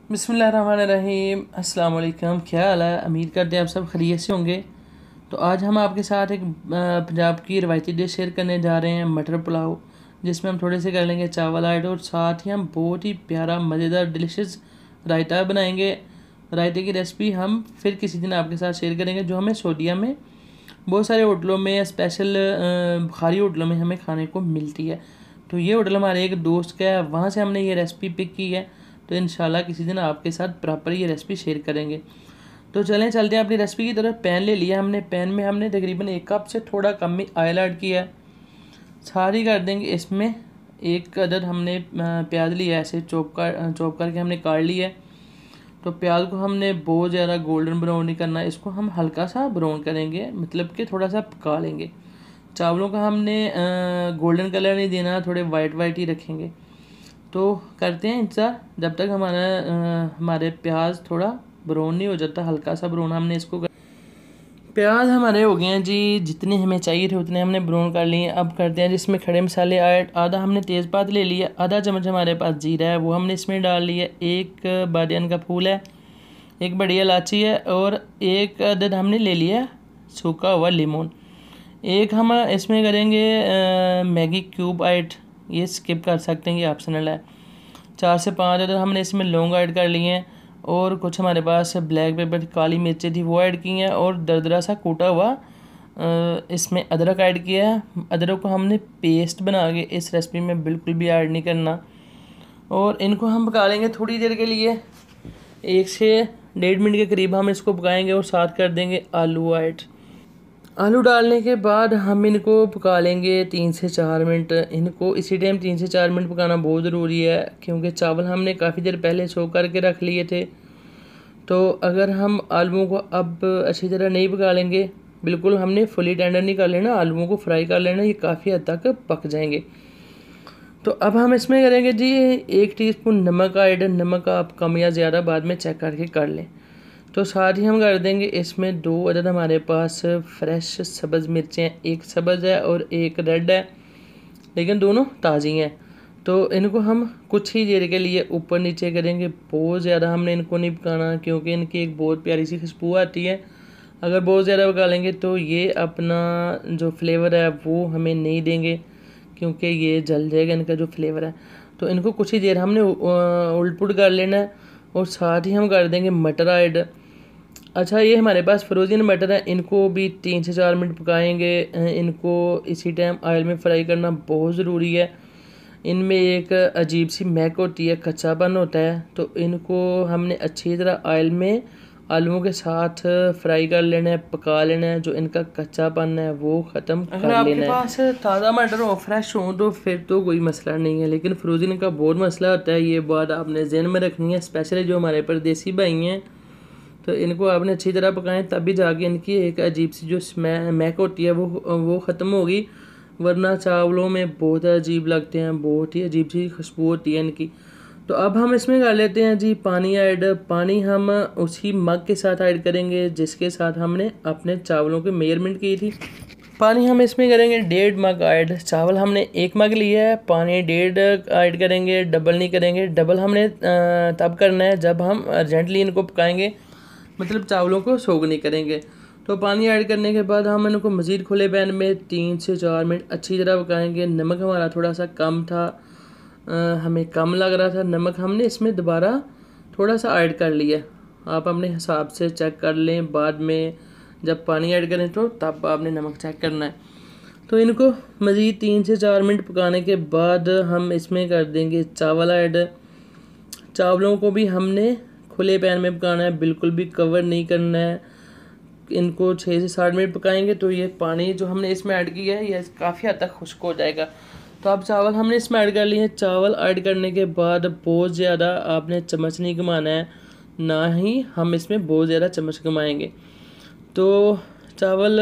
बिस्मिल्लाहिर्रहमानिर्रहीम। अस्सलाम वालेकुम। क्या हाल है? उम्मीद करते हैं आप सब खैरियत से होंगे। तो आज हम आपके साथ एक पंजाब की रवायती डिश शेयर करने जा रहे हैं, मटर पुलाव, जिसमें हम थोड़े से कर लेंगे चावल ऐड और साथ ही हम बहुत ही प्यारा मज़ेदार डिलीशियस रायता बनाएंगे। रायते की रेसिपी हम फिर किसी दिन आपके साथ शेयर करेंगे, जो हमें सऊदीया में बहुत सारे होटलों में या स्पेशल बुखारी होटलों में हमें खाने को मिलती है। तो ये होटल हमारे एक दोस्त का है, वहाँ से हमने ये रेसिपी पिक की है। तो इंशाल्लाह किसी दिन आपके साथ प्रॉपर ये रेसिपी शेयर करेंगे। तो चलते हैं अपनी रेसिपी की तरफ। पैन ले लिया हमने, पैन में हमने तकरीबन 1 कप से थोड़ा कम ही ऑयल ऐड किया है। सारी कर देंगे इसमें। एक अदद हमने प्याज लिया, ऐसे चॉप करके हमने काट लिया है। तो प्याज को हमने बहुत ज़्यादा गोल्डन ब्राउन नहीं करना, इसको हम हल्का सा ब्राउन करेंगे, मतलब कि थोड़ा सा पका लेंगे। चावलों का हमने गोल्डन कलर नहीं देना, थोड़े वाइट ही रखेंगे। तो करते हैं इंतज़ार जब तक हमारे प्याज थोड़ा ब्राउन नहीं हो जाता, हल्का सा ब्राउन हमने इसको प्याज हमारे हो गए हैं जी, जितने हमें चाहिए थे उतने हमने ब्राउन कर लिए। अब करते हैं जिसमें खड़े मसाले ऐड। आधा हमने तेज़पात ले लिया, आधा चम्मच हमारे पास जीरा है वो हमने इसमें डाल लिया, एक बादियान का फूल है, एक बड़ी इलायची है और एक अदद हमने ले लिया सूखा हुआ लेमन। एक हम इसमें करेंगे मैगी क्यूब ऐड, ये स्किप कर सकते हैं, ये ऑप्शनल है। 4 से 5 अदद हमने इसमें लौंग ऐड कर लिए हैं और कुछ हमारे पास ब्लैक पेपर काली मिर्चें थी वो ऐड की हैं और दरदरा सा कूटा हुआ इसमें अदरक ऐड किया है। अदरक को हमने पेस्ट बना के इस रेसिपी में बिल्कुल भी ऐड नहीं करना और इनको हम पका लेंगे थोड़ी देर के लिए, 1 से 1.5 मिनट के करीब हम इसको पकाएंगे और साथ कर देंगे आलू ऐड। आलू डालने के बाद हम इनको पका लेंगे 3 से 4 मिनट। इनको इसी टाइम 3 से 4 मिनट पकाना बहुत ज़रूरी है, क्योंकि चावल हमने काफ़ी देर पहले सोख करके रख लिए थे। तो अगर हम आलूओं को अब अच्छी तरह नहीं पका लेंगे, बिल्कुल हमने फुली टेंडर नहीं कर लेना, आलूओं को फ्राई कर लेना, ये काफ़ी हद तक पक जाएंगे। तो अब हम इसमें करेंगे जी 1 टीस्पून नमक ऐड। नमक आप कम या ज़्यादा बाद में चेक करके कर लें। तो साथ ही हम कर देंगे इसमें 2 अदद हमारे पास फ्रेश सब्ज़ मिर्चें, एक सब्ज़ है और एक रेड है, लेकिन दोनों ताज़ी हैं। तो इनको हम कुछ ही देर के लिए ऊपर नीचे करेंगे, बहुत ज़्यादा हमने इनको नहीं पकाना, क्योंकि इनकी एक बहुत प्यारी सी खुशबू आती है। अगर बहुत ज़्यादा पका लेंगे तो ये अपना जो फ्लेवर है वो हमें नहीं देंगे, क्योंकि ये जल जाएगा इनका जो फ्लेवर है। तो इनको कुछ ही देर हमने उलट पुलट कर लेना है और साथ ही हम कर देंगे मटर ऐड। अच्छा, ये हमारे पास फ्रोज़न मटर है, इनको भी 3 से 4 मिनट पकाएंगे। इनको इसी टाइम ऑयल में फ्राई करना बहुत ज़रूरी है। इनमें एक अजीब सी महक होती है, कच्चापन होता है, तो इनको हमने अच्छी तरह ऑयल में आलूओं के साथ फ्राई कर लेना है, पका लेना है। जो इनका कच्चापन है वो ख़त्म कर लेना है। अगर आपके पास ताज़ा मटर हो, फ्रेश हो, तो फिर तो कोई मसला नहीं है, लेकिन फ्रोज़न का बहुत मसला होता है। ये बात आपने ज़हन में रखनी है, स्पेशली जो हमारे परदेसी भाई हैं। तो इनको आपने अच्छी तरह पकाएं, तभी जाके इनकी एक अजीब सी जो महक होती है वो ख़त्म होगी, वरना चावलों में बहुत अजीब लगते हैं, बहुत ही अजीब सी खुशबू होती है इनकी। तो अब हम इसमें कर लेते हैं जी पानी ऐड। पानी हम उसी मग के साथ ऐड करेंगे जिसके साथ हमने अपने चावलों की मेजरमेंट की थी। पानी हम इसमें करेंगे 1.5 मग ऐड। चावल हमने 1 मग लिया है, पानी 1.5 ऐड करेंगे, डबल नहीं करेंगे। डबल हमने तब करना है जब हम अर्जेंटली इनको पकाएंगे, मतलब चावलों को सोग नहीं करेंगे। तो पानी ऐड करने के बाद हम इनको मज़ीद खुले पैन में 3 से 4 मिनट अच्छी तरह पकाएंगे। नमक हमारा थोड़ा सा कम था, हमें कम लग रहा था नमक, हमने इसमें दोबारा थोड़ा सा ऐड कर लिया। आप अपने हिसाब से चेक कर लें, बाद में जब पानी ऐड करें तो तब आपने नमक चेक करना है। तो इनको मज़ीद 3 से 4 मिनट पकाने के बाद हम इसमें कर देंगे चावल ऐड। चावलों को भी हमने खुले पैन में पकाना है, बिल्कुल भी कवर नहीं करना है। इनको 6 से 7 मिनट पकाएंगे तो ये पानी जो हमने इसमें ऐड किया है ये काफ़ी हद तक खुश्क हो जाएगा। तो अब चावल हमने इसमें ऐड कर लिए हैं। चावल ऐड करने के बाद बहुत ज़्यादा आपने चम्मच नहीं घुमाना है, ना ही हम इसमें बहुत ज़्यादा चम्मच घुमाएंगे। तो चावल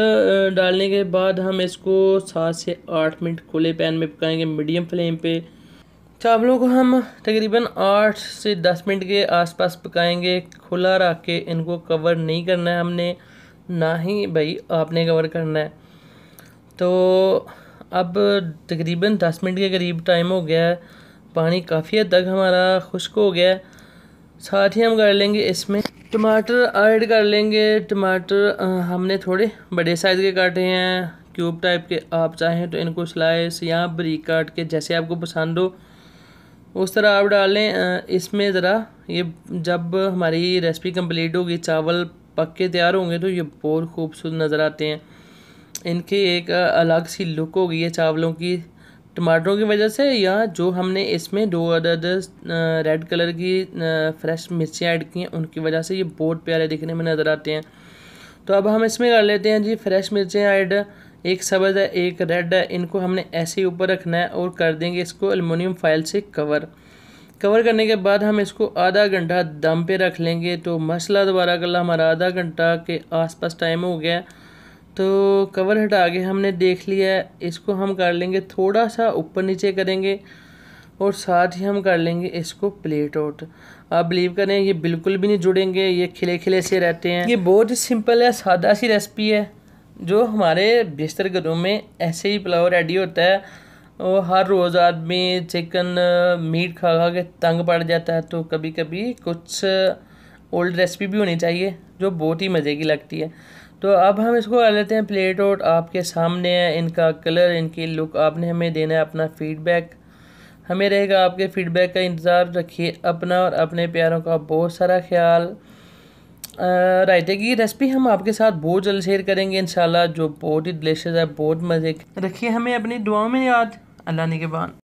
डालने के बाद हम इसको 7 से 8 मिनट खुले पैन में पकाएंगे मीडियम फ्लेम पे। चावलों को हम तकरीबन 8 से 10 मिनट के आसपास पकाएंगे, खुला रख के। इनको कवर नहीं करना है हमने, ना ही भाई आपने कवर करना है। तो अब तकरीबन 10 मिनट के करीब टाइम हो गया है, पानी काफ़ी हद तक हमारा खुश्क हो गया है। साथ ही हम कर लेंगे इसमें टमाटर ऐड कर लेंगे। टमाटर हमने थोड़े बड़े साइज़ के काटे हैं, क्यूब टाइप के। आप चाहें तो इनको स्लाइस या बारीक काट के जैसे आपको पसंद हो उस तरह आप डालें। इसमें ज़रा ये जब हमारी रेसिपी कंप्लीट होगी, चावल पक के तैयार होंगे तो ये बहुत खूबसूरत नज़र आते हैं। इनकी एक अलग सी लुक होगी है चावलों की टमाटरों की वजह से, या जो हमने इसमें 2 अदद रेड कलर की फ्रेश मिर्ची ऐड की हैं उनकी वजह से ये बहुत प्यारे दिखने में नज़र आते हैं। तो अब हम इसमें कर लेते हैं जी फ्रेश मिर्चें ऐड। एक सब्ज़ है, एक रेड है, इनको हमने ऐसे ही ऊपर रखना है और कर देंगे इसको एल्युमिनियम फाइल से कवर करने के बाद हम इसको आधा घंटा दम पे रख लेंगे। तो मसाला दोबारा कल्ला हमारा आधा घंटा के आसपास टाइम हो गया। तो कवर हटा के हमने देख लिया है। इसको हम कर लेंगे थोड़ा सा ऊपर नीचे करेंगे और साथ ही हम कर लेंगे इसको प्लेट आउट। आप बिलीव करें ये बिल्कुल भी नहीं जुड़ेंगे, ये खिले खिले से रहते हैं। ये बहुत ही सिंपल है, सादा सी रेसिपी है जो हमारे बेशतर घरों में ऐसे ही पुलाव रेडी होता है। और हर रोज़ आदमी चिकन मीट खा खा के तंग पड़ जाता है, तो कभी कभी कुछ ओल्ड रेसिपी भी होनी चाहिए जो बहुत ही मज़े की लगती है। तो अब हम इसको कर लेते हैं प्लेट आउट। आपके सामने है इनका कलर, इनकी लुक। आपने हमें देना है अपना फीडबैक, हमें रहेगा आपके फीडबैक का इंतज़ार। रखिए अपना और अपने प्यारों का बहुत सारा ख्याल। रायते की रेसिपी हम आपके साथ बहुत जल्द शेयर करेंगे इंशाल्लाह, जो बहुत ही डिलीशियस है, बहुत मज़े की। रखिए हमें अपनी दुआओं में याद। अल्लाह निगहबान।